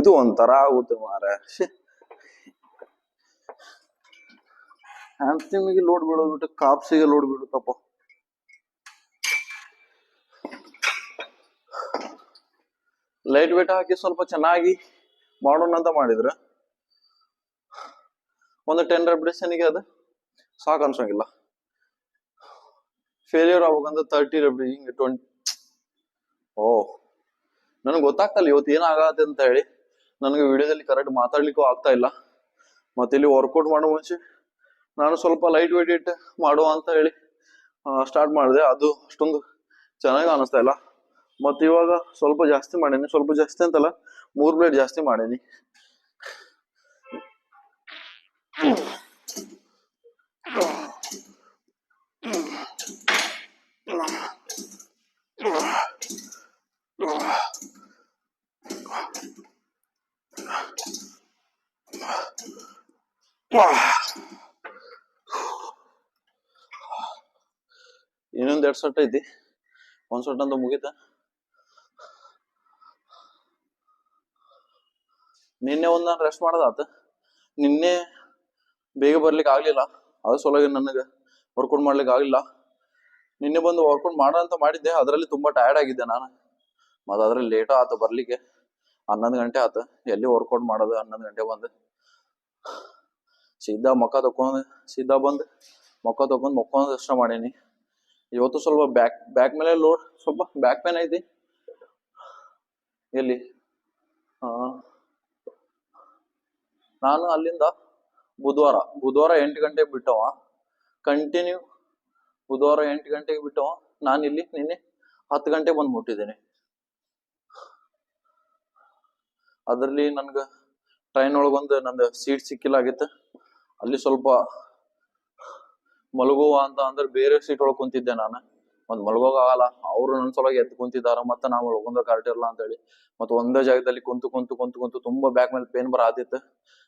ಇದು ಒಂಥರ ಆಗುತ್ತೆ ಮಾರ. ಹ್ಯಾಮ್ಸ್ಟ್ರಿಂಗಿಗೆ ಲೋಡ್ ಬೀಳೋದ್ಬಿಟ್ಟು ಕಾಪ್ಸಿಗೆ ಲೋಡ್ ಬೀಳುತ್ತಪ್ಪ. ಲೈಟ್ ವೇಟ್ ಹಾಕಿ ಸ್ವಲ್ಪ ಚೆನ್ನಾಗಿ ಮಾಡೋಣ ಅಂತ ಮಾಡಿದ್ರೆ ಒಂದು 10 ರೆಪಿಟೇಷನ್ಗೆ ಅದು ಸಾಕು ಅನ್ಸಂಗಿಲ್ಲ. ಫೇಲ್ಯೂರ್ ಆಗ್ಬೇಕಂದ್ರೆ 30 ಹಿಂಗೆ 20. ನನಗೆ ಗೊತ್ತಾಗ್ತಲ್ಲ ಇವತ್ತು ಏನಾಗತ್ತೆ ಅಂತ ಹೇಳಿ. ನನಗೆ ವಿಡಿಯೋದಲ್ಲಿ ಕರೆಕ್ಟ್ ಮಾತಾಡ್ಲಿಕ್ಕೂ ಆಗ್ತಾ ಇಲ್ಲ. ಮತ್ತೆ ಇಲ್ಲಿ ವರ್ಕೌಟ್ ಮಾಡೋ ಮುಂಚೆ ನಾನು ಸ್ವಲ್ಪ ಲೈಟ್ ವೇಟ್ ಇಟ್ಟು ಮಾಡುವ ಅಂತ ಹೇಳಿ ಸ್ಟಾರ್ಟ್ ಮಾಡಿದೆ. ಅದು ಅಷ್ಟೊಂದು ಚೆನ್ನಾಗಿ ಅನಿಸ್ತಾ ಇಲ್ಲ. ಮತ್ತೆ ಇವಾಗ ಸ್ವಲ್ಪ ಜಾಸ್ತಿ ಮಾಡೀನಿ. ಸ್ವಲ್ಪ ಜಾಸ್ತಿ ಅಂತಲ್ಲ, 3 ಪ್ಲೇಟ್ ಜಾಸ್ತಿ ಮಾಡೀನಿ. ಇನ್ನೊಂದ್ 2 ಸೆಟ್ ಐತಿ. 1 ಸೆಟ್ ಅಂತ ಮುಗಿತ. ನಿನ್ನೆ ಒಂದ್ ನಾನು ರೆಸ್ಟ್ ಮಾಡೋದಾತ. ನಿನ್ನೆ ಬೇಗ ಬರ್ಲಿಕ್ಕೆ ಆಗ್ಲಿಲ್ಲ. ಅದ್ರ ಸಲುವಾಗಿ ನನಗೆ ವರ್ಕೌಟ್ ಮಾಡ್ಲಿಕ್ಕೆ ಆಗ್ಲಿಲ್ಲ. ನಿನ್ನೆ ಬಂದು ವರ್ಕೌಟ್ ಮಾಡೋ ಅಂತ ಮಾಡಿದ್ದೆ. ಅದರಲ್ಲಿ ತುಂಬಾ ಟಯರ್ಡ್ ಆಗಿದ್ದೆ ನಾನು. ಮತ್ತೆ ಅದ್ರಲ್ಲಿ ಲೇಟ್ ಆಯ್ತು ಬರ್ಲಿಕ್ಕೆ. 11 ಗಂಟೆ ಆಯ್ತು. ಎಲ್ಲಿ ವರ್ಕೌಟ್ ಮಾಡೋದು? 11 ಗಂಟೆ ಬಂದು ಸೀದಾ ಬಂದು ಮೊಕ್ಕ ತಕೊಂಡ್ ಅಷ್ಟ ಮಾಡೀನಿ. ಇವತ್ತು ಸ್ವಲ್ಪ ಬ್ಯಾಕ್ ಮೇಲೆ ಲೋಡ್, ಸ್ವಲ್ಪ ಬ್ಯಾಕ್ ಪೇನ್ ಐತಿ. ಎಲ್ಲಿ ನಾನು ಅಲ್ಲಿಂದ ಬುಧವಾರ 8 ಗಂಟೆಗೆ ಬಿಟ್ಟವ. ಕಂಟಿನ್ಯೂ ಬುಧವಾರ 8 ಗಂಟೆಗೆ ಬಿಟ್ಟವ. ನಾನು ಇಲ್ಲಿ ನಿನ್ನೆ 10 ಗಂಟೆಗೆ ಬಂದು ಮುಟ್ಟಿದ್ದೇನೆ. ಅದ್ರಲ್ಲಿ ನನ್ಗ ಟ್ರೈನ್ ಒಳಗೊಂದು ನಂದು ಸೀಟ್ ಸಿಕ್ಕಿಲ್ಲ ಆಗಿತ್ತು. ಅಲ್ಲಿ ಸ್ವಲ್ಪ ಮಲಗುವ ಅಂತ ಅಂದ್ರೆ ಬೇರೆ ಸೀಟ್ ಒಳಗೆ ಕುಂತಿದ್ದೆ ನಾನು. ಮಲಗೋಗ ಆಗಲ್ಲ, ಅವ್ರು ನನ್ನ ಸಲುವಾಗಿ ಎದ್ದು ಕುಂತಿದಾರ. ಮತ್ತೆ ನಾವು ಮಲ್ಕೊಂಡ್ರೆ ಕರೆಕ್ಟ್ ಇರಲ್ಲ ಅಂತ ಹೇಳಿ ಮತ್ತೆ ಒಂದೇ ಜಾಗದಲ್ಲಿ ಕುಂತು ತುಂಬಾ ಬ್ಯಾಕ್ ಮೇಲೆ ಪೇನ್ ಬರತ್ತಿತ್ತು.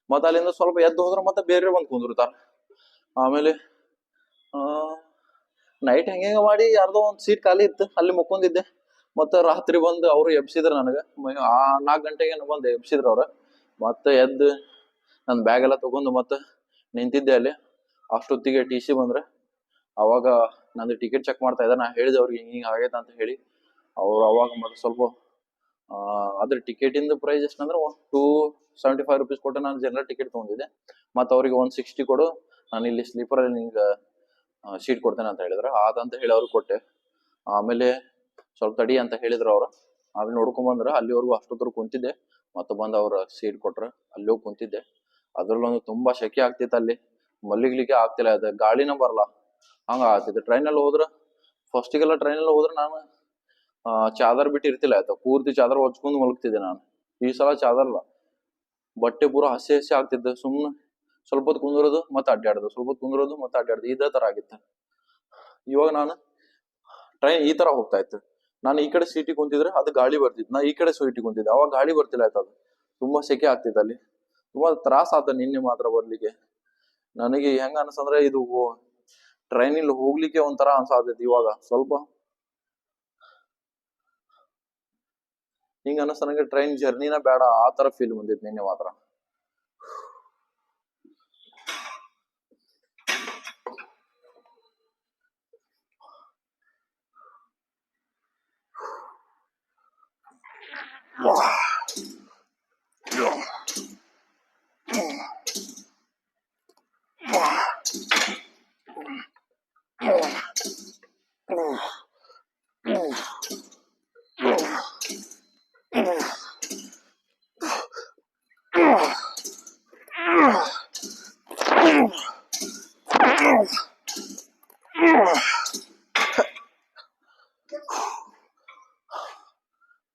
ಮತ್ತೆ ಅಲ್ಲಿಂದ ಸ್ವಲ್ಪ ಎದ್ದು ಹೋದ್ರೆ ಮತ್ತೆ ಬೇರೆ ಬಂದು ಕುಂದಿರ್ತಾರ. ಆಮೇಲೆ ನೈಟ್ ಹೆಂಗ ಮಾಡಿ ಯಾರ್ದೋ ಒಂದು ಸೀಟ್ ಖಾಲಿ ಇತ್ತು, ಅಲ್ಲಿ ಮುಕ್ಕೊಂಡಿದ್ದೆ. ಮತ್ತೆ ರಾತ್ರಿ ಬಂದು ಅವ್ರು ಎಬ್ಸಿದ್ರು ನನಗೆ. 4 ಗಂಟೆಗೆ ಬಂದು ಎಬ್ಸಿದ್ರು ಅವ್ರ. ಮತ್ತೆ ಎದ್ದು ನನ್ನ ಬ್ಯಾಗ್ ಎಲ್ಲ ತಗೊಂಡು ಮತ್ತೆ ನಿಂತಿದ್ದೆ ಅಲ್ಲಿ. ಅಷ್ಟೊತ್ತಿಗೆ ಟಿ ಸಿ ಬಂದ್ರೆ ಅವಾಗ ನಂದು ಟಿಕೆಟ್ ಚೆಕ್ ಮಾಡ್ತಾ ಇದ್ದೆ. ನಾ ಹೇಳಿದೆ ಅವ್ರಿಗೆ ಹಿಂಗ ಆಗೈತೆ ಅಂತ ಹೇಳಿ. ಅವ್ರು ಅವಾಗ ಮತ್ತೆ ಸ್ವಲ್ಪ ಅದ್ರ ಟಿಕೆಟ್ ಇಂದ ಪ್ರೈಸ್ ಎಷ್ಟಂದ್ರೆ 275 rupees ಕೊಟ್ಟು ನಾನು ಜನರಲ್ ಟಿಕೆಟ್ ತಗೊಂಡಿದ್ದೆ. ಮತ್ತೆ ಅವ್ರಿಗೆ 160 ಕೊಡು, ನಾನು ಇಲ್ಲಿ ಸ್ಲೀಪರ್ ಅಲ್ಲಿ ನಿಂಗೆ ಸೀಟ್ ಕೊಡ್ತೇನೆ ಅಂತ ಹೇಳಿದ್ರು. ಆದಂತ ಹೇಳಿ ಅವ್ರಿಗೆ ಕೊಟ್ಟೆ. ಆಮೇಲೆ ಸ್ವಲ್ಪ ತಡಿ ಅಂತ ಹೇಳಿದ್ರು ಅವ್ರು. ಆಮೇಲೆ ನೋಡ್ಕೊಂಡ್ ಬಂದ್ರು. ಅಲ್ಲಿವರೆಗೂ ಅಷ್ಟೊತ್ತರು ಕುಂತಿದ್ದೆ. ಮತ್ತೆ ಬಂದು ಅವ್ರ ಸೀಟ್ ಕೊಟ್ರು. ಅಲ್ಲಿ ಹೋಗಿ ಕುಂತಿದ್ದೆ. ಅದ್ರಲ್ಲೊಂದು ತುಂಬಾ ಶೆಕೆ ಆಗ್ತಿತ್ತು. ಅಲ್ಲಿ ಮಲ್ಲಿಗ್ಲಿಕ್ಕೆ ಆಗ್ತಿಲ್ಲ. ಅದು ಗಾಳಿನ ಬರಲ್ಲ, ಹಂಗ ಆಗ್ತಿತ್ತು. ಟ್ರೈನಲ್ಲಿ ಹೋದ್ರ ಫಸ್ಟಿಗೆಲ್ಲ ಟ್ರೈನಲ್ಲಿ ಹೋದ್ರೆ ನಾನು ಚಾದರ್ ಬಿಟ್ಟು ಇರ್ತಿಲ್ಲ. ಆಯ್ತಾ, ಪೂರ್ತಿ ಚಾದರ್ ಹೊಚ್ಕೊಂಡು ಮಲಗ್ತಿದ್ದೆ ನಾನು. ಈ ಸಲ ಚಾದರ್ಲ್ಲ, ಬಟ್ಟೆ ಪೂರಾ ಹಸಿ ಆಗ್ತಿದ್ದೆ. ಸುಮ್ನೆ ಸ್ವಲ್ಪ ಹೊತ್ತು ಕುಂದಿರೋದು ಮತ್ತೆ ಅಡ್ಡಾಡೋದು, ಸ್ವಲ್ಪ ಹೊತ್ತು ಕುಂದಿರೋದು ಮತ್ತೆ ಅಡ್ಡಾಡೋದು, ಇದೇ ತರ ಆಗಿತ್ತು. ಇವಾಗ ನಾನು ಟ್ರೈನ್ ಈ ತರ ಹೋಗ್ತಾ ಇತ್ತು. ನಾನು ಈ ಕಡೆ ಸೀಟಿಗೆ ಕುಂತಿದ್ರೆ ಅದು ಗಾಳಿ ಬರ್ತಿತ್ತು. ನಾ ಈ ಕಡೆ ಸೀಟಿಗೆ ಕುಂತಿದ್ದೆ, ಅವಾಗ ಗಾಳಿ ಬರ್ತಿಲ್ಲ. ಆಯ್ತು, ಅದು ತುಂಬಾ ಸೆಕೆ ಆಗ್ತಿತ್ತು. ಅಲ್ಲಿ ತುಂಬಾ ತ್ರಾಸ ಆತ ನಿನ್ನೆ ಮಾತ್ರ ಬರ್ಲಿಕ್ಕೆ. ನನಗೆ ಹೆಂಗ ಅನ್ಸಂದ್ರೆ ಇದು ಟ್ರೈನ್ ಇಲ್ಲಿ ಹೋಗ್ಲಿಕ್ಕೆ ಒಂಥರ ಅನ್ಸಾತೈತಿ. ಇವಾಗ ಸ್ವಲ್ಪ ಹಿಂಗ ಅನಸ್ತ ನನಗೆ ಟ್ರೈನ್ ಜರ್ನಿನ ಬೇಡ, ಆ ತರ ಫೀಲ್ ಬಂದಿತ್ತು ನಿನ್ನೆ ಮಾತ್ರ.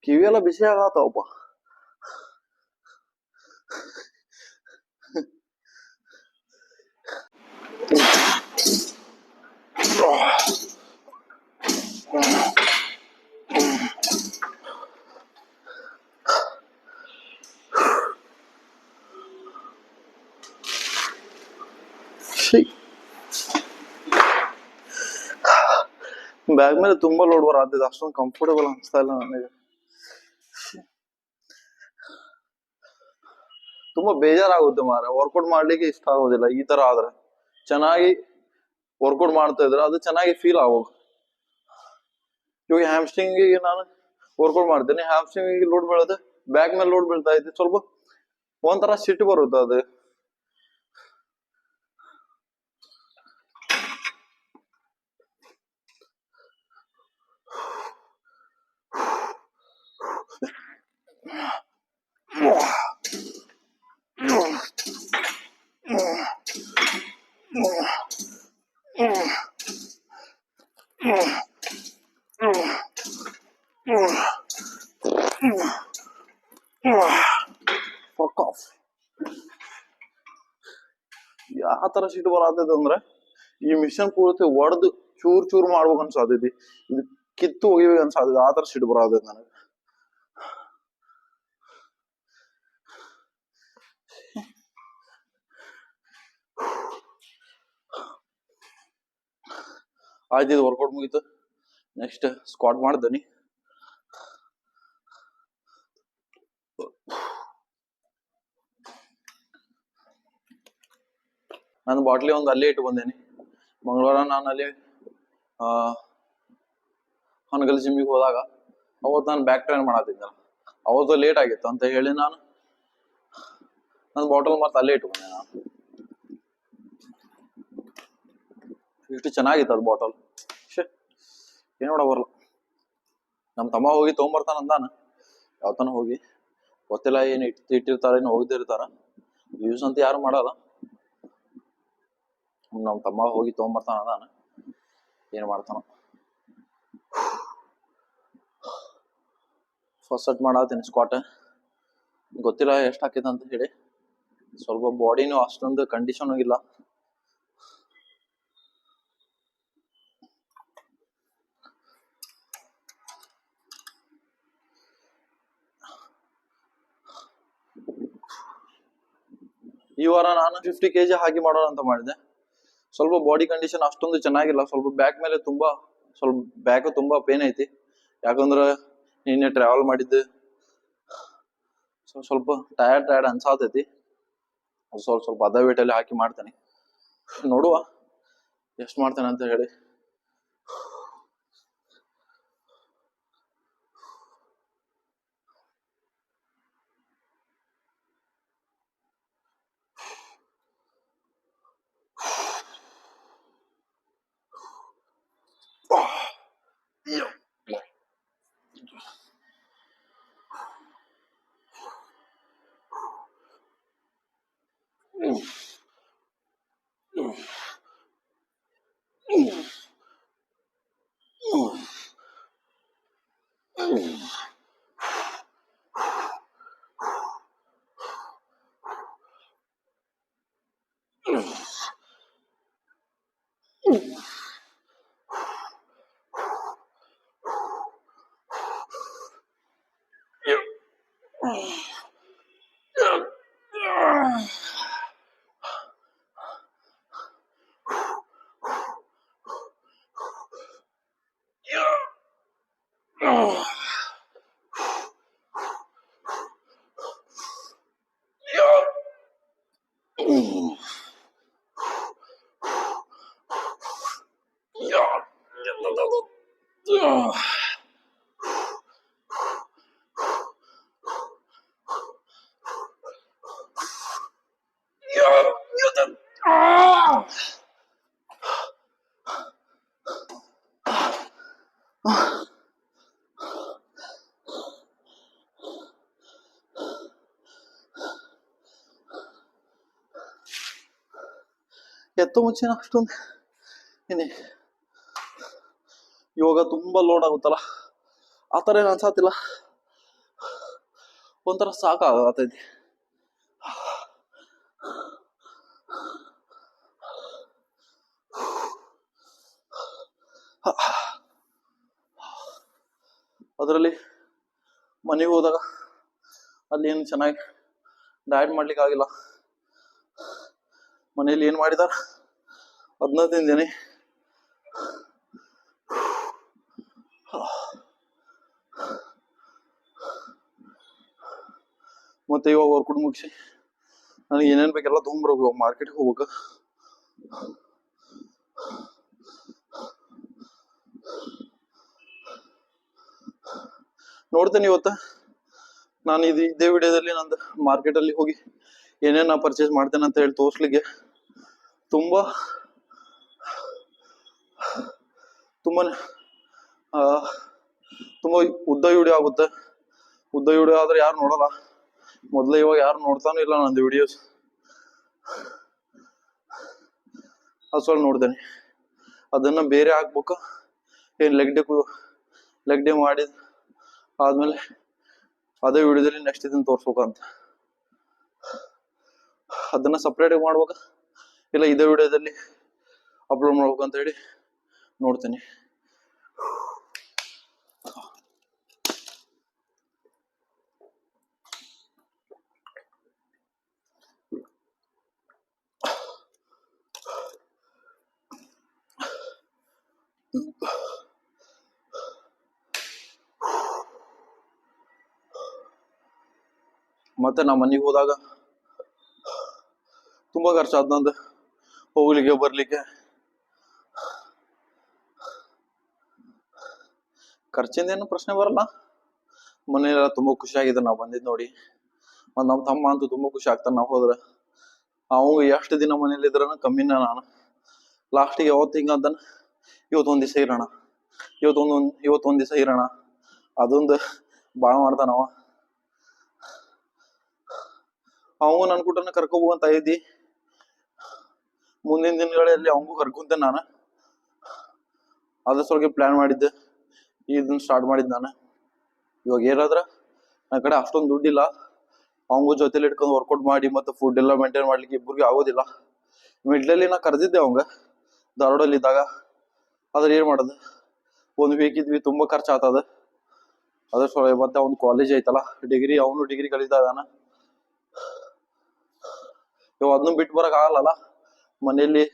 ಕಿವಿ ಎಲ್ಲ ಬಿಸಿ ಆಗತ್ತವಪ್ಪ. ಬ್ಯಾಗ್ ಮೇಲೆ ತುಂಬಾ ಲೋಡ್ ಬರತ್ತಿದೆ. ಅಷ್ಟೊಂದು ಕಂಫರ್ಟಬಲ್ ಅನ್ಸ್ತಾ ಇಲ್ಲ ನನಗೆ. ತುಂಬಾ ಬೇಜಾರಾಗುತ್ತೆ ಮಾರ. ವರ್ಕೌಟ್ ಮಾಡ್ಲಿಕ್ಕೆ ಇಷ್ಟ ಆಗೋದಿಲ್ಲ ಈ ತರ ಆದ್ರೆ. ಚೆನ್ನಾಗಿ ವರ್ಕೌಟ್ ಮಾಡ್ತಾ ಇದ್ರೆ ಅದು ಚೆನ್ನಾಗಿ ಫೀಲ್ ಆಗೋದು. ಇವಾಗ ಹ್ಯಾಮ್ಸ್ಟ್ರಿಂಗಿಗೆ ನಾನು ವರ್ಕೌಟ್ ಮಾಡ್ತೇನೆ, ಹ್ಯಾಮ್ಸ್ಟ್ರಿಂಗಿಗೆ ಲೋಡ್ ಬೀಳೋದು, ಬ್ಯಾಕ್ ಮೇಲೆ ಲೋಡ್ ಬೀಳ್ತಾ ಇತ್ತು, ಸ್ವಲ್ಪ ಒಂಥರ ಸಿಟ್ಟು ಬರುತ್ತೆ ಅದು. ಯಾವ ತರ ಸಿಟ್ಟು ಬರತೈತೆ ಅಂದ್ರೆ ಈ ಮಿಷನ್ ಪೂರ್ತಿ ಒಡೆದು ಚೂರ್ ಚೂರ್ ಮಾಡ್ಬೇಕು ಅನ್ಸಾತೈತಿ, ಇದು ಕಿತ್ತು ಒಗಿಬೇಕು ಅನ್ಸಾತೈತಿ, ಆ ತರ ಸಿಟ್ಟು ಬರತೈತಿ ನನಗೆ. ಆಯ್ತು, ಇದು ವರ್ಕೌಟ್ ಮುಗೀತು. ನೆಕ್ಸ್ಟ್ ಸ್ಕ್ವಾಟ್ ಮಾಡ್ದೇನಿ. ನಾನು ಬಾಟ್ಲಿ ಒಂದು ಅಲ್ಲೇ ಇಟ್ಟು ಬಂದೇನಿ. ಮಂಗಳವಾರ ನಾನು ಅಲ್ಲಿ ಹೊನಗಲ್ ಜಿಮ್ಮಿಗೆ ಹೋದಾಗ ಅವತ್ತು ನಾನು ಬ್ಯಾಕ್ ಟ್ರೈನ್ ಮಾಡತ್ತಿದ್ದೆ. ಅವತ್ತು ಲೇಟ್ ಆಗಿತ್ತು ಅಂತ ಹೇಳಿ ನಾನು ನನ್ನ ಬಾಟಲ್ ಮತ್ತೆ ಅಲ್ಲೇ ಇಟ್ಟು ಬಂದೆ. ನಾನು ಇಷ್ಟು ಚೆನ್ನಾಗಿತ್ತು ಅದು ಬಾಟಲ್. ಏನ್ ನೋಡ ಬರಲ್ಲ. ನಮ್ಮ ತಮ್ಮ ಹೋಗಿ ತೊಗೊಂಬರ್ತಾನ ಅಂದಾನ, ಯಾವತನ ಹೋಗಿ ಗೊತ್ತಿಲ್ಲ ಏನ್ ಇಟ್ಟಿರ್ತಾರ, ಏನು ಹೋಗ್ದಿರ್ತಾರ. ಯೂಸ್ ಅಂತ ಯಾರು ಮಾಡಲ್ಲ. ನಮ್ಮ ತಮ್ಮ ಹೋಗಿ ತೊಗೊಂಬರ್ತಾನ ಅಂದಾನ, ಏನ್ ಮಾಡ್ತಾನ. ಫಸ್ಟ್ ಸೆಟ್ ಮಾಡತ್ತೀನಿ ಸ್ಕ್ವಾಟ್. ಗೊತ್ತಿಲ್ಲ ಎಷ್ಟು ಹಾಕೈತೆ ಅಂತ ಹೇಳಿ. ಸ್ವಲ್ಪ ಬಾಡಿನೂ ಅಷ್ಟೊಂದು ಕಂಡೀಷನ್ ಇಲ್ಲ. ಈ ವಾರ ನಾನು 50 kg ಹಾಕಿ ಮಾಡೋಣ ಅಂತ ಮಾಡಿದೆ. ಸ್ವಲ್ಪ ಬಾಡಿ ಕಂಡೀಷನ್ ಅಷ್ಟೊಂದು ಚೆನ್ನಾಗಿಲ್ಲ. ಸ್ವಲ್ಪ ಬ್ಯಾಕ್ ಮೇಲೆ ಸ್ವಲ್ಪ ಬ್ಯಾಕ್ ತುಂಬಾ ಪೇನ್ ಐತಿ. ಯಾಕಂದ್ರೆ ನಿನ್ನೆ ಟ್ರಾವೆಲ್ ಮಾಡಿದ್ದು, ಸ್ವಲ್ಪ ಟಯರ್ಡ್ ಅನ್ಸಾತೈತಿ. ಸ್ವಲ್ಪ ಅದ ವೇಟಲ್ಲಿ ಹಾಕಿ ಮಾಡ್ತೇನೆ. ನೋಡುವ ಎಷ್ಟು ಮಾಡ್ತೇನೆ ಅಂತ ಹೇಳಿ. ಎತ್ತೋ ಮುಂಚೆ ಅಷ್ಟೊಂದು ಏನೇ ಇವಾಗ ತುಂಬಾ ಲೋಡ್ ಆಗುತ್ತಲ್ಲ, ಆತರ ಏನು ಅನ್ಸಾತಿಲ್ಲ. ಒಂಥರ ಸಾಕಾಗತೈತಿ. ಅದರಲ್ಲಿ ಮನೆಗೆ ಹೋದಾಗ ಅಲ್ಲಿ ಏನು ಚೆನ್ನಾಗಿ ಡಯಟ್ ಮಾಡ್ಲಿಕ್ಕೆ ಆಗಿಲ್ಲ. ಮನೇಲಿ ಏನ್ ಮಾಡಿದಾರ ಅದನ್ನ ತಿಂದೇನೆ. ಮತ್ತೆ ಇವಾಗ ವರ್ಕೌಟ್ ಮುಗಿಸಿ ನನಗೆ ಏನೇನ್ ಬೇಕೆಲ್ಲ ತೊಗೊಂಬರ್ಬೇಕು, ಮಾರ್ಕೆಟ್ಗೆ ಹೋಗ್ಬೇಕು. ನೋಡ್ತೇನೆ ಇವತ್ತ ನಾನು ಇದೇ ವಿಡಿಯೋದಲ್ಲಿ ನಂದು ಮಾರ್ಕೆಟ್ ಅಲ್ಲಿ ಹೋಗಿ ಏನೇನ್ ನಾ ಪರ್ಚೇಸ್ ಮಾಡ್ತೇನೆ ಅಂತ ಹೇಳಿ ತೋರ್ಸ್ಲಿಕ್ಕೆ ತುಂಬಾ ತುಂಬಾನೇ ತುಂಬಾ ಉದ್ದ ವಿಡಿಯೋ ಆಗುತ್ತೆ. ಉದ್ದ ವಿಡಿಯೋ ಆದ್ರೆ ಯಾರು ನೋಡಲ್ಲ. ಮೊದ್ಲೇ ಇವಾಗ ಯಾರು ನೋಡ್ತಾನೂ ಇಲ್ಲ ನಂದು ವಿಡಿಯೋಸ್. ಅಸಲ್ ನೋಡ್ತೇನೆ ಅದನ್ನ ಬೇರೆ ಹಾಕ್ಬೇಕು. ಏನ್ ಲೆಗ್ ಡೇ ಮಾಡಿದ ಆದ್ಮೇಲೆ ಅದೇ ವಿಡಿಯೋದಲ್ಲಿ ನೆಕ್ಸ್ಟ್ ಇದನ್ನ ತೋರ್ಸ್ಬೇಕಂತ. ಅದನ್ನ ಸಪ್ರೇಟ್ ಮಾಡ್ಬೇಕ ಇಲ್ಲ ಇದೇ ವಿಡಿಯೋದಲ್ಲಿ ಅಪ್ಲೋಡ್ ಮಾಡ್ಬೇಕಂತ ಹೇಳಿ ನೋಡ್ತೇನೆ. ಮತ್ತೆ ನಾ ಮನೆಗೆ ಹೋದಾಗ ತುಂಬಾ ಖರ್ಚಾದ್ ನಂದು ಹೋಗ್ಲಿಕ್ಕೆ ಬರ್ಲಿಕ್ಕೆ. ಖರ್ಚಿಂದೇನು ಪ್ರಶ್ನೆ ಬರಲ್ಲ. ಮನೆಯಲ್ಲ ತುಂಬಾ ಖುಷಿ ಆಗಿದೆ ನಾವ್ ಬಂದಿದ್ ನೋಡಿ. ನಮ್ ತಮ್ಮ ಅಂತೂ ತುಂಬಾ ಖುಷಿ ಆಗ್ತಾನ ನಾವ್ ಹೋದ್ರ. ಅವಂಗ ಎಷ್ಟು ದಿನ ಮನೇಲಿ ಇದ್ರನ ಕಮ್ಮಿನ ನಾನು. ಲಾಸ್ಟಿಗೆ ಯಾವತ್ತು ಹಿಂಗ ಅಂತಾನ, ಇವತ್ತೊಂದ್ ದಿವಸ ಇರೋಣ, ಇವತ್ತೊಂದ್ ದಿವಸ ಇರೋಣ. ಅದೊಂದು ಬಾಳ ಮಾಡ್ತಾನ ಅವ. ಅವಂಗೂ ನನ್ ಕೂಟನ ಕರ್ಕೋಬೋಗಂತ ಇದ್ದಿ. ಮುಂದಿನ ದಿನಗಳಲ್ಲಿ ಅವಂಗೂ ಕರ್ಕೊಂತೆ ನಾನು. ಅದ್ರ ಸಲುವಾಗಿ ಪ್ಲಾನ್ ಮಾಡಿದ್ದೆ, ಇದನ್ನ ಸ್ಟಾರ್ಟ್ ಮಾಡಿದ್ ನಾನು. ಇವಾಗ ಏನಾದ್ರ ನನ್ನ ಕಡೆ ಅಷ್ಟೊಂದು ದುಡ್ಡಿಲ್ಲ. ಅವಂಗೂ ಜೊತೆಲಿ ಇಟ್ಕೊಂಡು ವರ್ಕೌಟ್ ಮಾಡಿ ಮತ್ತೆ ಫುಡ್ ಎಲ್ಲ ಮೇಂಟೈನ್ ಮಾಡ್ಲಿಕ್ಕೆ ಇಬ್ಬರಿಗೆ ಆಗೋದಿಲ್ಲ. ಮಿಡ್ಲಲ್ಲಿ ನಾ ಕರೆದಿದ್ದೆ ಅವಂಗ ಧಾರವಾಡಲ್ಲಿ ಇದ್ದಾಗ. ಆದ್ರೆ ಏನ್ ಮಾಡೋದು, ಒಂದ್ ವೀಕ್ ಇದ್ವಿ, ತುಂಬಾ ಖರ್ಚು ಆಗ್ತದ. ಅದ್ರ ಸಲುವಾಗಿ ಮತ್ತೆ ಅವ್ನ ಕಾಲೇಜ್ ಐತಲ್ಲ, ಅವನು ಡಿಗ್ರಿ ಕಲಿತಾ ಇದಾನ. ಇವಾಗ ಅದನ್ನು ಬಿಟ್ಟು ಬರಕ್ ಆಗಲ್ಲ ಮನೆಯಲ್ಲಿ.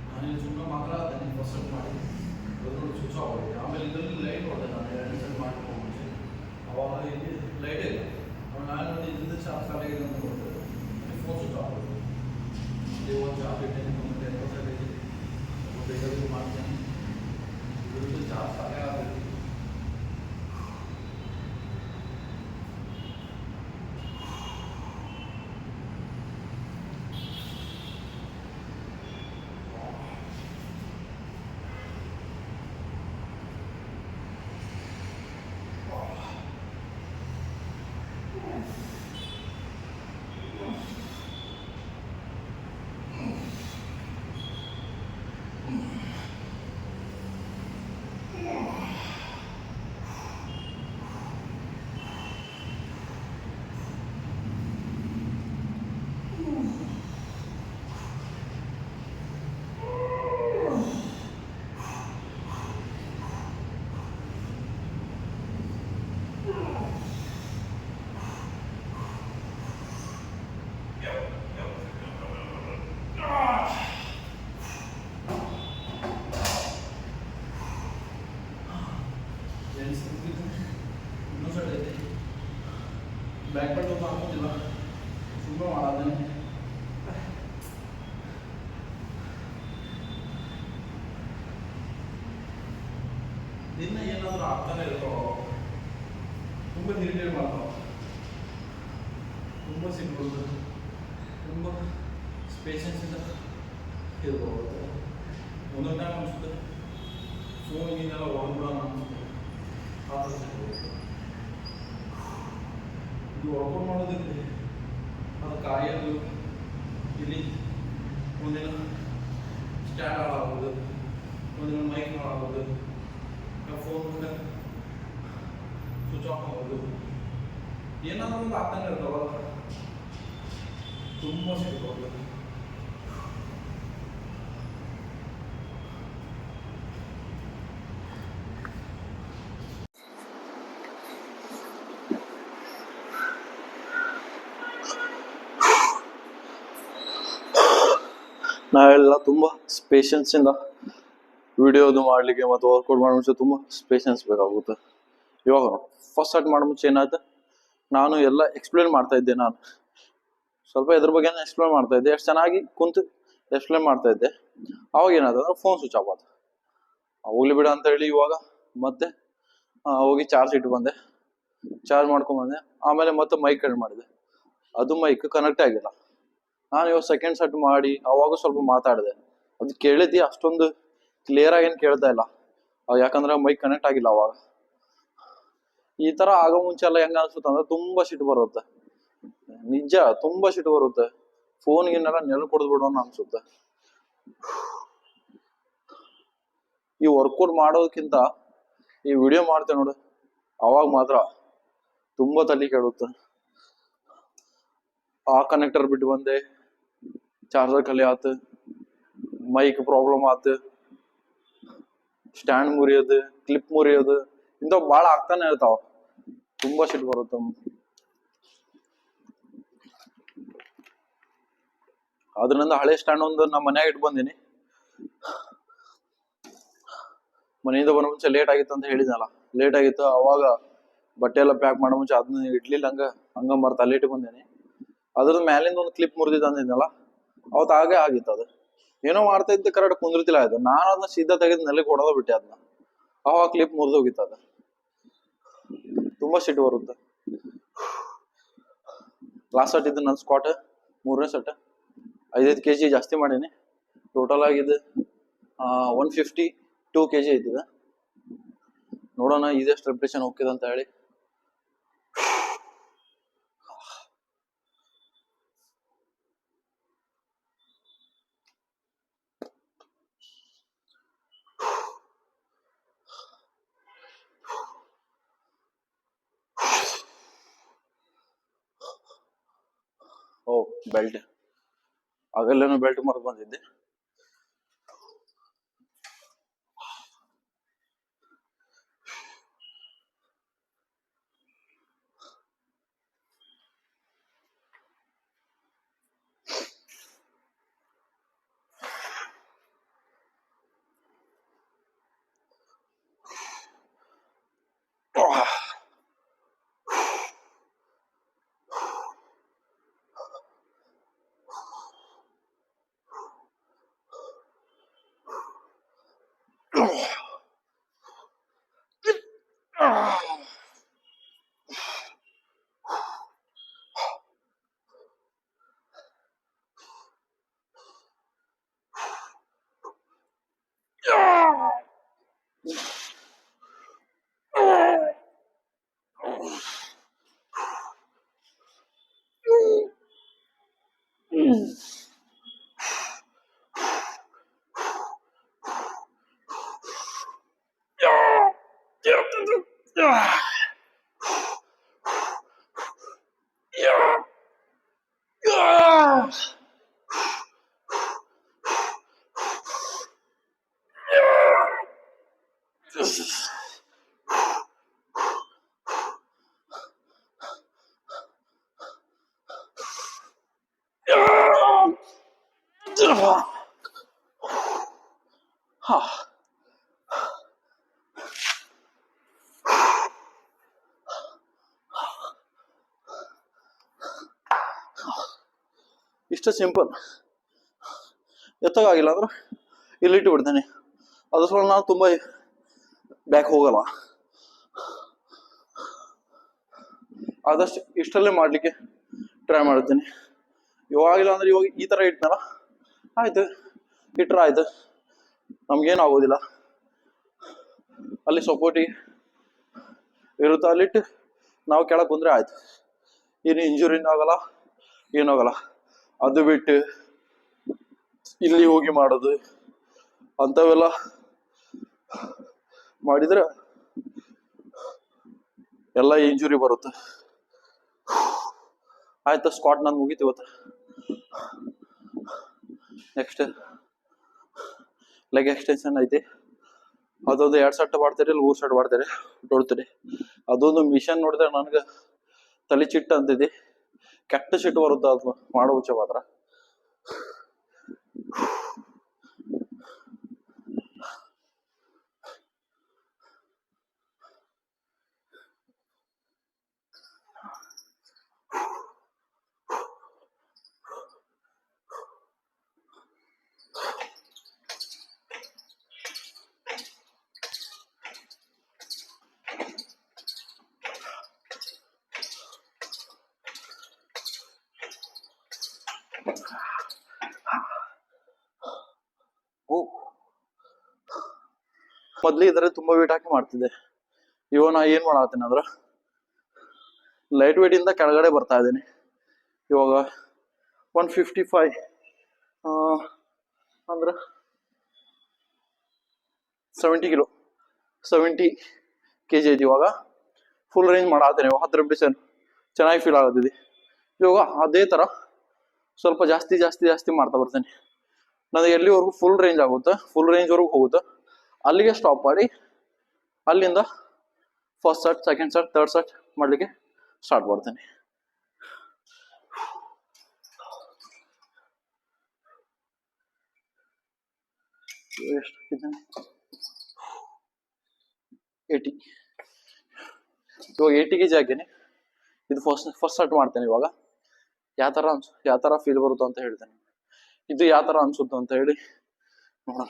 ನಾನೇನು ಸುಮ್ಮನೆ ಮಾತ್ರ ಅದನ್ನ ಫಸ್ಟ್ ಮಾಡಿ ಸ್ವಿಚ್ ಆಫ್ ಆಗಿದೆ. ಆಮೇಲೆ ಇದರಲ್ಲಿ ಲೈಟ್ ಹೊಡೆದೆ ನಾನು 2 ಸೆಟ್ ಮಾಡ್ಕೊಂಡು ಮುಂಚೆ. ಅವಾಗ ಇಲ್ಲಿ ಲೈಟ್ ಇಲ್ಲ. ನಾನು ಇದರಿಂದ ಚಾರ್ಜ್ ಖಾಲಿ ಅಂತ ನೋಡ್ತೇವೆ, ಫೋನ್ ಸ್ವಿಚ್ ಆಫ್ ಆಗಿದೆ. ಒಂದು ಚಾರ್ಜ್ ಇಟ್ಟೇನೆ, ಮತ್ತೆ 20% ಮಾಡ್ತೇನೆ. ಇದರಿಂದ ಚಾರ್ಜ್ ಖಾಲಿ ಆಗಬೇಕು. ಬ್ಯಾಕ್ ಬಟ್ ಒಂದು ಹಾಕೋದಿಲ್ಲ, ಸುಮ್ಮನೆ ಮಾಡೋದೇನೆ. ದಿನ ಏನಾದರೂ ಆಗ್ತಾನೆ ಇರ್ತಾವ. ತುಂಬ ಇರಿಟೇಟ್ ಮಾಡ್ತಾವ, ತುಂಬ ಸಿಂಪಲ್, ತುಂಬ ಪೇಷನ್ಸಿಂದ ಇರ್ಬೋದು. ಒಂದೊಂದು ಟೈಮ್ ಅನಿಸುತ್ತೆ ಫೋನಿಗೆಲ್ಲ ಹೊರಬಿಡೋಣ ಅನಿಸುತ್ತೆ. ಆ ಥರ ಸಿಗ್ಬೋದು. ಇದು ವರ್ಕೌಟ್ ಮಾಡೋದಿರಲಿ, ಅದು ಕಾಯೋದು, ಇಲ್ಲಿ ಒಂದಿನ ಸ್ಟ್ಯಾಂಡ್ ಹಾಳಾಗೋದು, ಒಂದಿನ ಮೈಕ್ ಹಾಳಾಗೋದು, ಫೋನ್ ಸ್ವಿಚ್ ಆಫ್ ಆಗೋದು, ಏನಾದರೂ ಒಂದು ಆಗ್ತಾನೆ ಇರ್ತಾವಲ್ಲ. ತುಂಬ ಸಿಗ್ಬೋದು. ನಾವೆಲ್ಲ ತುಂಬಾ ಪೇಷನ್ಸ್ ಇಂದ ವಿಡಿಯೋದು ಮಾಡ್ಲಿಕ್ಕೆ ಮತ್ತು ವರ್ಕೌಟ್ ಮಾಡೋ ಮುಂಚೆ ತುಂಬಾ ಪೇಷನ್ಸ್ ಬೇಕಾಗುತ್ತೆ. ಇವಾಗ ಫಸ್ಟ್ ಸ್ಟಾರ್ಟ್ ಮಾಡೋ ಮುಂಚೆ ಏನಾಯ್ತು, ನಾನು ಎಲ್ಲ ಎಕ್ಸ್ಪ್ಲೇನ್ ಮಾಡ್ತಾ ಇದ್ದೆ. ನಾನು ಸ್ವಲ್ಪ ಇದ್ರ ಬಗ್ಗೆ ಎಕ್ಸ್ಪ್ಲೇನ್ ಮಾಡ್ತಾ ಇದ್ದೆ, ಎಷ್ಟು ಚೆನ್ನಾಗಿ ಕುಂತು ಎಕ್ಸ್ಪ್ಲೇನ್ ಮಾಡ್ತಾ ಇದ್ದೆ. ಅವಾಗ ಏನಾಯ್ತಂದ್ರೆ ಫೋನ್ ಸ್ವಿಚ್ ಆಫ್ ಆಯ್ತು. ಹೋಗ್ಲಿ ಬಿಡ ಅಂತ ಹೇಳಿ ಇವಾಗ ಮತ್ತೆ ಹೋಗಿ ಚಾರ್ಜ್ ಇಟ್ಟು ಬಂದೆ, ಚಾರ್ಜ್ ಮಾಡ್ಕೊಂಡ್ ಬಂದೆ. ಆಮೇಲೆ ಮತ್ತೆ ಮೈಕ್ ಕನೆಕ್ಟ್ ಮಾಡಿದೆ, ಅದು ಮೈಕ್ ಕನೆಕ್ಟ್ ಆಗಿಲ್ಲ. ನಾನು ಇವಾಗ ಸೆಕೆಂಡ್ ಸೆಟ್ ಮಾಡಿ ಅವಾಗ ಸ್ವಲ್ಪ ಮಾತಾಡಿದೆ, ಅದು ಕೇಳಿದ್ದಿ ಅಷ್ಟೊಂದು ಕ್ಲಿಯರ್ ಆಗಿ ಏನ್ ಕೇಳ್ತಾ ಇಲ್ಲ, ಯಾಕಂದ್ರೆ ಮೈಕ್ ಕನೆಕ್ಟ್ ಆಗಿಲ್ಲ. ಅವಾಗ ಈ ತರ ಆಗೋ ಮುಂಚೆ ಎಲ್ಲ ಹೆಂಗ ಅನ್ಸುತ್ತೆ ಅಂದ್ರೆ ತುಂಬಾ ಸಿಟ್ಟು ಬರುತ್ತೆ. ನಿಜ ತುಂಬಾ ಸಿಟ್ಟು ಬರುತ್ತೆ. ಫೋನ್ಗಿನ್ನೆಲ್ಲ ನೆಲ್ ಕೊಡ್ದು ಬಿಡೋಣ ಅನ್ಸುತ್ತೆ. ಈ ವರ್ಕೌಟ್ ಮಾಡೋದಕ್ಕಿಂತ ಈ ವಿಡಿಯೋ ಮಾಡ್ತೇವೆ ನೋಡು, ಅವಾಗ ಮಾತ್ರ ತುಂಬಾ ತಲೆ ಕೆಡುತ್ತೆ. ಆ ಕನೆಕ್ಟರ್ ಬಿಟ್ಟು ಬಂದೆ, ಚಾರ್ಜರ್ ಖಾಲಿ ಆತು, ಮೈಕ್ ಪ್ರಾಬ್ಲಮ್ ಆತು, ಸ್ಟ್ಯಾಂಡ್ ಮುರಿಯೋದು, ಕ್ಲಿಪ್ ಮುರಿಯೋದು, ಇಂಥವು ಭಾಳ ಆಗ್ತಾನೆ ಇರ್ತಾವ. ತುಂಬಾ ಸಿಟ್ಟು ಬರುತ್ತೆ. ಅದರಿಂದ ಹಳೆ ಸ್ಟ್ಯಾಂಡ್ ಒಂದು ನಮ್ಮ ಮನ್ಯಾಗ ಇಟ್ಟು ಬಂದೀನಿ. ಮನೆಯಿಂದ ಬರೋ ಮುಂಚೆ ಲೇಟ್ ಆಗಿತ್ತು ಅಂತ ಹೇಳಿದ್ನಲ್ಲ, ಲೇಟ್ ಆಗಿತ್ತು. ಅವಾಗ ಬಟ್ಟೆ ಎಲ್ಲ ಪ್ಯಾಕ್ ಮಾಡೋ ಮುಂಚೆ ಅದನ್ನ ಇಡ್ಲಿಲ್ಲ, ಹಂಗ ಮರ್ತ ಅಲ್ಲಿ ಇಟ್ಟು ಬಂದೇನಿ. ಅದ್ರದ್ದು ಮ್ಯಾಲಿಂದ ಒಂದು ಕ್ಲಿಪ್ ಮುರಿದಿದ್ದ ಅಂದಿದ್ನಲ್ಲ, ಅವತ್ತು ಹಾಗೆ ಆಗಿತ್ತು. ಅದು ಏನೋ ಮಾಡ್ತಾ ಇದ್ದೆ, ಕರೆಕ್ಟ್ ಕುಂದಿರ್ತಿಲ್ಲ ಆಯ್ತು. ನಾನು ಅದನ್ನ ಸೀದಾ ತೆಗೆದು ನೆಲಕ್ಕೆ ಹೊಡೆದ ಬಿಟ್ಟೆ ಅದನ್ನ. ಅವಾಗ ಕ್ಲಿಪ್ ಮುರಿದೋಗಿತ್ತು. ಅದು ತುಂಬಾ ಸಿಟ್ಟು ಬರುತ್ತೆ. ಲಾಸ್ಟ್ ಸೆಟ್ ಇದ್ದು ನನ್ನ ಸ್ಕ್ವಾಟ್ 3ನೇ ಸೆಟ್ 5 kg ಜಾಸ್ತಿ ಮಾಡೀನಿ. ಟೋಟಲ್ ಆಗಿದ್ದು 152 kg ಐತಿದ. ನೋಡೋಣ ಇದೆಷ್ಟು ರೆಪ್ಯುಟೇಷನ್ ಹೋಗ್ತದೆ ಅಂತ ಹೇಳಿ. ಓ ಬೆಲ್ಟ್, ಆಗಲ್ಲೇನೋ ಬೆಲ್ಟ್ ಮರ್ದು ಬಂದಿದ್ದೆ. ಇಷ್ಟ ಸಿಂಪಲ್. ಎತ್ತಗಾಗಿಲ್ಲ ಅಂದ್ರೆ ಇಲ್ಲಿಟ್ಟು ಬಿಡ್ತೇನೆ. ಅದ್ರ ಸಲ ನಾವು ತುಂಬಾ ಬ್ಯಾಕ್ ಹೋಗಲ್ಲ. ಆದಷ್ಟು ಇಷ್ಟಲ್ಲೇ ಮಾಡ್ಲಿಕ್ಕೆ ಟ್ರೈ ಮಾಡ್ತೀನಿ. ಇವಾಗಿಲ್ಲ ಅಂದ್ರೆ ಇವಾಗ ಈ ತರ ಇಟ್ನಲ್ಲ, ಆಯ್ತು, ಇಟ್ರ ಆಯ್ತು, ನಮ್ಗೇನು ಆಗೋದಿಲ್ಲ. ಅಲ್ಲಿ ಸಪೋರ್ಟಿ ಇರುತ್ತೆ, ಅಲ್ಲಿಟ್ಟು ನಾವು ಕೆಳಗೆ ಕುಂದ್ರೆ ಆಯ್ತು, ಏನು ಇಂಜುರಿನೂ ಆಗಲ್ಲ, ಏನಾಗಲ್ಲ. ಅದು ಬಿಟ್ಟು ಇಲ್ಲಿ ಹೋಗಿ ಮಾಡೋದು ಅಂತವೆಲ್ಲ ಮಾಡಿದ್ರೆ ಎಲ್ಲ ಇಂಜುರಿ ಬರುತ್ತೆ. ಆಯ್ತು, ಸ್ಕ್ವಾಟ್ ನಾನು ಮುಗೀತಿ ಇವತ್ತು. ನೆಕ್ಸ್ಟ್ ಲೆಗ್ ಎಕ್ಸ್ಟೆನ್ಷನ್ ಐತಿ. ಅದೊಂದು 2 ಸೆಟ್ ಮಾಡ್ತೀರಿ, 3 ಸೆಟ್ ಮಾಡ್ತೀರಿ, ನೋಡ್ತೀರಿ. ಅದೊಂದು ಮಿಷನ್ ನೋಡಿದ್ರೆ ನನ್ಗೆ ತಲೆ ಚಿಟ್ಟು ಅಂತಿದ್ದಿ, ಕೆಟ್ಟ ಸಿಟ್ಟು ಬರುತ್ತೆ ಅದು ಮಾಡೋ ಮುಂಚೆ ಮಾತ್ರ. ಮೊದ್ಲು ಇದ್ರೆ ತುಂಬಾ ವೇಟ್ ಹಾಕಿ ಮಾಡ್ತಿದ್ದೆ. ಇವಾಗ ನಾ ಏನ್ ಮಾಡತ್ತೀನಿ ಅಂದ್ರ ಲೈಟ್ ವೇಟ್ ಇಂದ ಕೆಳಗಡೆ ಬರ್ತಾ ಇದ್ದೀನಿ. ಇವಾಗ 155 ಅಂದ್ರ 70 kg ಐತಿ. ಇವಾಗ ಫುಲ್ ರೇಂಜ್ ಮಾಡತ್ತೀನಿ. 10 ರಿಪಿಟೇಷನ್ ಚೆನ್ನಾಗಿ ಫೀಲ್ ಆಗತ್ತಿದೆ. ಇವಾಗ ಅದೇ ತರ ಸ್ವಲ್ಪ ಜಾಸ್ತಿ ಮಾಡ್ತಾ ಬರ್ತೇನೆ. ನನಗೆ ಎಲ್ಲಿವರೆಗೂ ಫುಲ್ ರೇಂಜ್ ಆಗುತ್ತೆ, ಫುಲ್ ರೇಂಜ್ ವರೆಗೂ ಹೋಗುತ್ತೆ, ಅಲ್ಲಿಗೆ ಸ್ಟಾಪ್ ಮಾಡಿ ಅಲ್ಲಿಂದ first set, second set, third set ಮಾಡ್ಲಿಕ್ಕೆ ಸ್ಟಾರ್ಟ್ ಮಾಡ್ತೇನೆ. ಎಷ್ಟು 80. ಇವಾಗ 80 kg ಹಾಕೇನೆ. ಇದು ಫಸ್ಟ್ ಸೆಟ್ ಮಾಡ್ತೇನೆ. ಇವಾಗ ಯಾವ ತರ ಫೀಲ್ ಬರುತ್ತೋ ಅಂತ ಹೇಳ್ತೇನೆ. ಇದು ಯಾವ ತರ ಅನ್ಸುತ್ತೋ ಅಂತ ಹೇಳಿ ನೋಡೋಣ.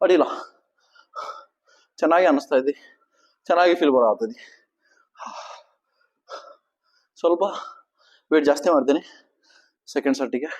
ಅಡಿಲ್ಲ, ಚೆನ್ನಾಗಿ ಅನಿಸ್ತಾ ಇದೆ, ಚೆನ್ನಾಗಿ ಫೀಲ್ ಬರತೈತಿ. ಸ್ವಲ್ಪ ವೇಟ್ ಜಾಸ್ತಿ ಮಾಡ್ತೀನಿ ಸೆಕೆಂಡ್ ಸೆಟ್ಟಿಗೆ.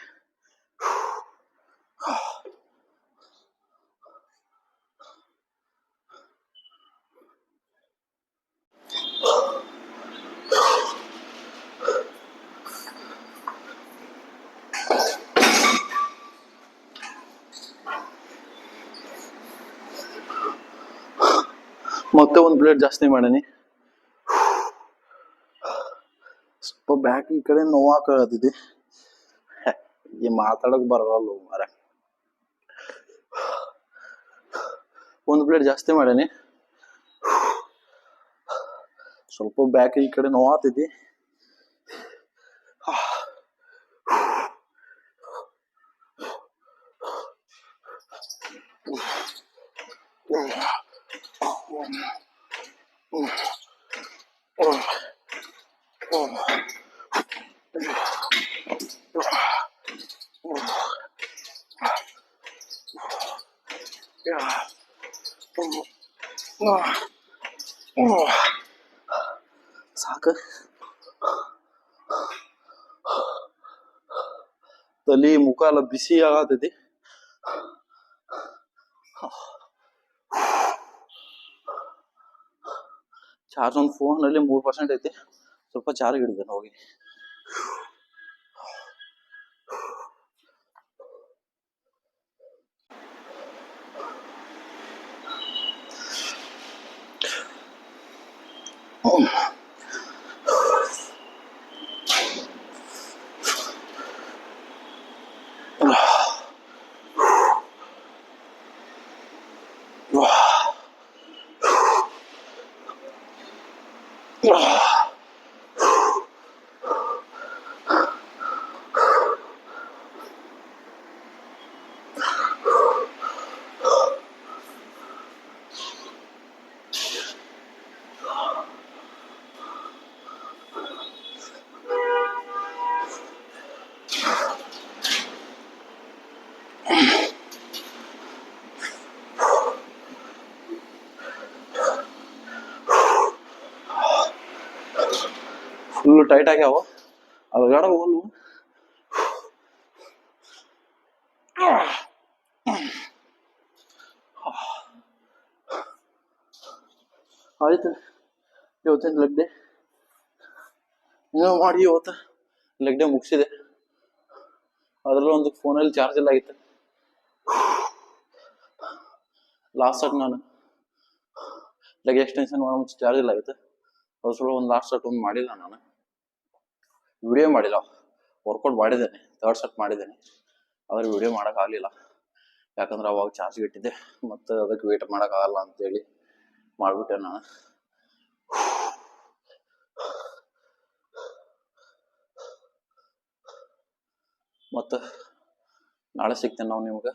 ಮತ್ತೆ ಒಂದು ಪ್ಲೇಟ್ ಜಾಸ್ತಿ ಮಾಡೀನಿ. ಸ್ವಲ್ಪ ಬ್ಯಾಕ್ ಈ ಕಡೆ ನೋವಾಕತ್ತಿದೆ. ಈ ಮಾತಾಡಕ್ ಬರಲ್ಲ ಮಾರ. ಒಂದು ಪ್ಲೇಟ್ ಜಾಸ್ತಿ ಮಾಡೀನಿ. ಸ್ವಲ್ಪ ಬ್ಯಾಕ್ ಈ ಕಡೆ ನೋವಾಗ್ತೈತಿ. ಸಾಕು. ತಲಿ ಮುಖ ಎಲ್ಲ ಬಿಸಿ ಆಗತೈತಿ. ಚಾರ್ಜ್ ಒಂದು ಫೋನಲ್ಲಿ 3% ಐತಿ. ಸ್ವಲ್ಪ ಚಾರ್ಜ್ ಹಿಡಿದೇನೆ ಹೋಗಿ. ಫುಲ್ ಟೈಟ್ ಆಗ್ಯಾವ, ಅಲ್ಗಾಡ ಹೋಗಲ್ವು. ಆಯ್ತು, ಇವತ್ತಿನ ಲೆಗ್ ಡೇ ಇನ್ನೂ ಮಾಡಿ ಇವತ್ತು ಲೆಗ್ ಡೇ ಮುಗಿಸಿದೆ. ಅದರಲ್ಲೂ ಒಂದು ಫೋನಲ್ಲಿ ಚಾರ್ಜ್ ಎಲ್ಲ ಆಗಿತ್ತು. ಲಾಸ್ಟ್ ಸೆಟ್ ನಾನು ಲೆಗ್ ಎಕ್ಸ್ಟೆನ್ಷನ್ ಮಾಡೋ ಮುಂಚೆ ಚಾರ್ಜ್ ಇಲ್ಲ ಆಗಿತ್ತು. ಅದ್ರ ಸಲ ಒಂದು ಲಾಸ್ಟ್ ಸೆಟ್ ಒಂದು ಮಾಡಿಲ್ಲ. ನಾನು ವಿಡಿಯೋ ಮಾಡಿಲ್ಲ, ವರ್ಕೌಟ್ ಮಾಡಿದ್ದೇನೆ, ಥರ್ಡ್ ಸೆಟ್ ಮಾಡಿದ್ದೇನೆ, ಆದ್ರೆ ವಿಡಿಯೋ ಮಾಡೋಕ್ಕಾಗಲಿಲ್ಲ. ಯಾಕಂದ್ರೆ ಅವಾಗ ಚಾರ್ಜ್ ಇಟ್ಟಿದ್ದೆ, ಮತ್ತು ಅದಕ್ಕೆ ವೇಟ್ ಮಾಡೋಕ್ಕಾಗಲ್ಲ ಅಂತೇಳಿ ಮಾಡಿಬಿಟ್ಟೆ ನಾನು. ಮತ್ತು ನಾಳೆ ಸಿಗ್ತೇನೆ ನಾವು ನಿಮ್ಗೆ.